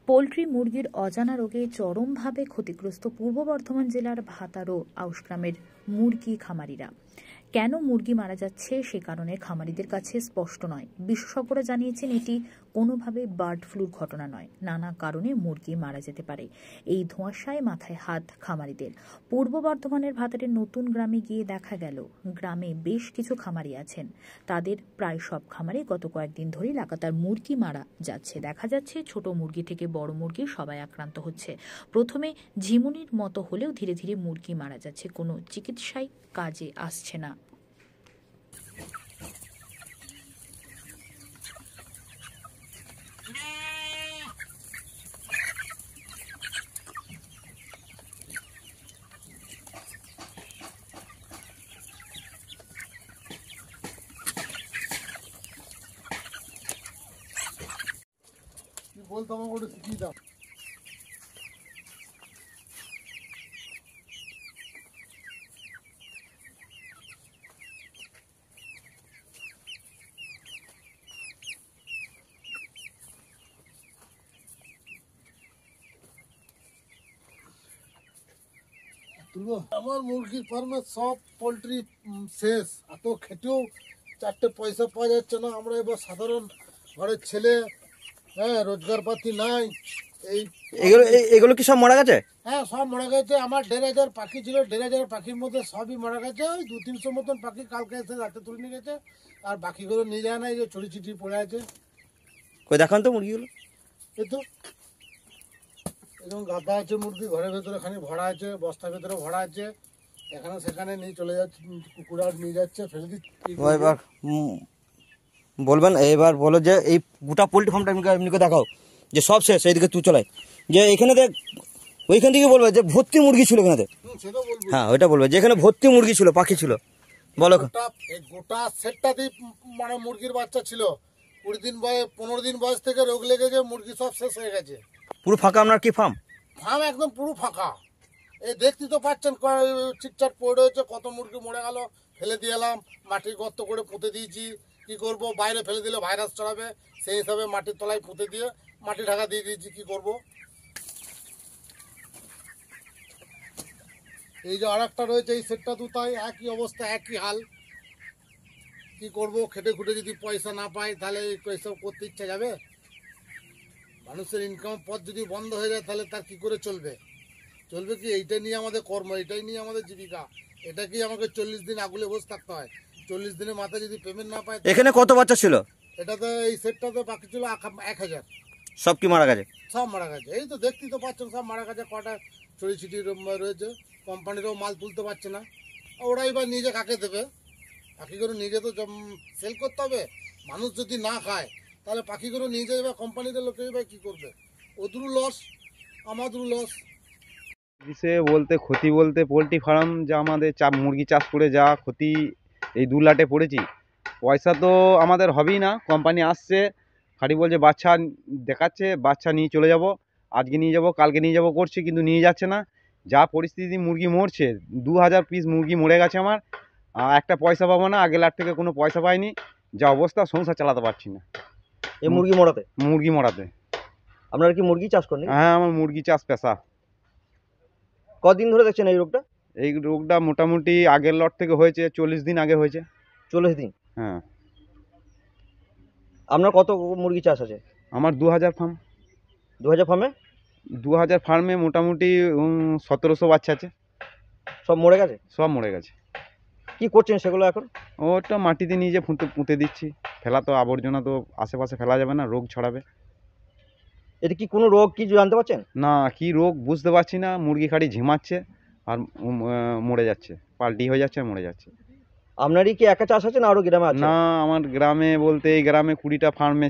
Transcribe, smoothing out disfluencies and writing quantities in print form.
Poultry মুরগির অজানা রোগে চরমভাবে ক্ষতিগ্রস্ত পূর্ব বর্ধমান জেলার ভাতারো আউশ গ্রামের মুরগি খামারিরা। কেন মুরগি মারা যাচ্ছে সে কারণে খামারিদের কাছে স্পষ্ট নয়। বিশেষজ্ঞরা জানিয়েছেন এটি কোনোভাবে বার্ড ফ্লুর ঘটনা নয়, নানা কারণে মুরগি মারা যেতে পারে। এই ধোঁয়াশায় মাথায় হাত খামারিদের। পূর্ব বর্ধমানের ভাতারের নতুন গ্রামে গিয়ে দেখা গেল গ্রামে বেশ কিছু খামারি আছেন। তাদের প্রায় সব খামারে গত কয়েকদিন ধরেই লাগাতার মুরগি মারা যাচ্ছে। দেখা যাচ্ছে ছোট মুরগি থেকে বড় মুরগি সবাই আক্রান্ত হচ্ছে। প্রথমে ঝিমুনির মতো হলেও ধীরে ধীরে মুরগি মারা যাচ্ছে, কোনো চিকিৎসাই কাজে আসছে না। বলতাম ওটা শিখিয়ে দাও। আমার মুরগির ফার্মে সব পোল্ট্রি শেষ। এত খেটেও চারটে পয়সা পাওয়া যাচ্ছে না। আমরা এবার সাধারণ ঘরের ছেলে, হ্যাঁ, রোজগার পাতি নাই। এই এগুলো কি সব মারা গেছে? হ্যাঁ, সব মারা গেছে। আমার 1,500 পাখি ছিল, 1,500 পাখির মধ্যে সবই মারা গেছে। ওই 200-300 মতন পাখি কালকে এসে রাতে তুলে নিয়ে গেছে, আর বাকিগুলো নিয়ে যায় না। এই যে ছড়ি ছিটি পড়ে আছে। কই দেখান তো মুরগিগুলো। এই তো এরকম গাদা আছে মুরগি, ঘরের ভেতরে খানি ভরা আছে, বস্তার ভেতরে ভরা আছে। এখানে সেখানে নিয়ে চলে যাচ্ছে, কুকুরা নিয়ে যাচ্ছে, ফেলে দিচ্ছে। এবার বলবেন, এবার বলো যে এই গোটা পোল্ট্রি ফার্মটা এমনিকে দেখাও যে সব শেষ। এইদিকে তুই চলাই যে এখানে দেখ, ওইখান থেকে বলবে যে ভর্তি মুরগি ছিল এখানে। হ্যাঁ, ওইটা বলবে যে এখানে ভর্তি মুরগি ছিল, পাখি ছিল। বলো। গোটা সেটটাতেই মানে মুরগির বাচ্চা ছিল। 20 দিন বয়স, 15 দিন বয়স থেকে রোগ লেগেছে, মুরগি সব শেষ হয়ে গেছে। পুরো ফাঁকা আপনার কি ফার্ম? ফার্ম একদম পুরো ফাঁকা। এই দেখতে তো পাচ্ছেন, চিটচাট পড়ে হয়েছে। কত মুরগি মরে গেল, ফেলে দিয়ে এলাম। মাটির গর্ত করে পুঁতে দিয়েছি। কি করব, বাইরে ফেলে দিলে ভাইরাস ছড়াবে, সেই হিসাবে মাটির তলায় পুঁতে দিয়ে মাটি ঢাকা দিয়ে দিয়েছি। কি করব। এই যে আরেকটা রয়েছে, এই সেটটা তো তাই একই অবস্থা, একই হাল। কি করব, খেটে খুটে যদি পয়সা না পাই তাহলে এইসব করতে ইচ্ছা যাবে? মানুষের ইনকাম পথ যদি বন্ধ হয়ে যায় তাহলে তার কি করে চলবে? চলবে কি? এইটা নিয়ে আমাদের কর্ম, এটাই নিয়ে আমাদের জীবিকা। এটা কি আমাকে 40 দিন আগুলে বসে থাকতে হয়? 40 দিনের মাথায় যদি পেমেন্ট না পায়। এখানে কত বাচ্চা ছিল? এটাতে এই সেটটাতে বাকি ছিল 1000। সব কি মারা গেছে? সব মারা গেছে। এই তো দেখতেই তো পাচ্ছেন, সব মারা গেছে। কটা ছড়ি ছিটি রয়েছে। কোম্পানিরও মাল তুলতে পারছে না। ওরাই বা নিজে কাকে দেবে? পাখিগুলো নিজে তো সেল করতে হবে। মানুষ যদি না খায় তাহলে পাখিগুলো নিয়ে যাবে, কোম্পানিদের লোকেই বা কী করবে? ওদেরও লস, আমাদেরও লস। বিষয়ে বলতে ক্ষতি বলতে পোলট্রি ফার্ম যা আমাদের মুরগি চাষ করে যা ক্ষতি, এই 2 লাটে পড়েছি। পয়সা তো আমাদের হবেই না। কোম্পানি আসছে, খালি বলছে বাচ্চা দেখাচ্ছে, বাচ্চা নিয়ে চলে যাব, আজকে নিয়ে যাব, কালকে নিয়ে যাব করছে, কিন্তু নিয়ে যাচ্ছে না। যা পরিস্থিতি, মুরগি মরছে, 2000 পিস মুরগি মরে গেছে আমার। একটা পয়সা পাবো না, আগের লাট থেকে কোনো পয়সা পাইনি। যা অবস্থা, সংসার চালাতে পারছি না এই মুরগি মরাতে। আপনারা কি মুরগি চাষ করেন? হ্যাঁ, আমার মুরগি চাষ পেশা। কদিন ধরে দেখছেন এই রোগটা? এই রোগটা মোটামুটি আগের লট থেকে হয়েছে, 40 দিন আগে হয়েছে। 40 দিন? হ্যাঁ। আপনার কত মুরগি চাষ আছে? আমার 2000 ফার্ম। 2000 ফার্মে? 2000 ফার্মে মোটামুটি 1700 বাচ্চা আছে। সব মরে গেছে? সব মরে গেছে। কি করছেন সেগুলো এখন? ওটা মাটিতে নিয়ে যে পুঁতে দিচ্ছি। ফেলা তো আবর্জনা তো আশেপাশে ফেলা যাবে না, রোগ ছড়াবে। এটা কি কোনো রোগ কি জানতে পারছেন? না, কি রোগ বুঝতে পারছি না। মুরগি খালি ঝিমাচ্ছে আর মরে যাচ্ছে, পাল্টি হয়ে যাচ্ছে আর মরে যাচ্ছে। আপনারই কি একা চাষ আছে না আরও গ্রামে আছে? না, আমার গ্রামে বলতে এই গ্রামে 20টা ফার্মে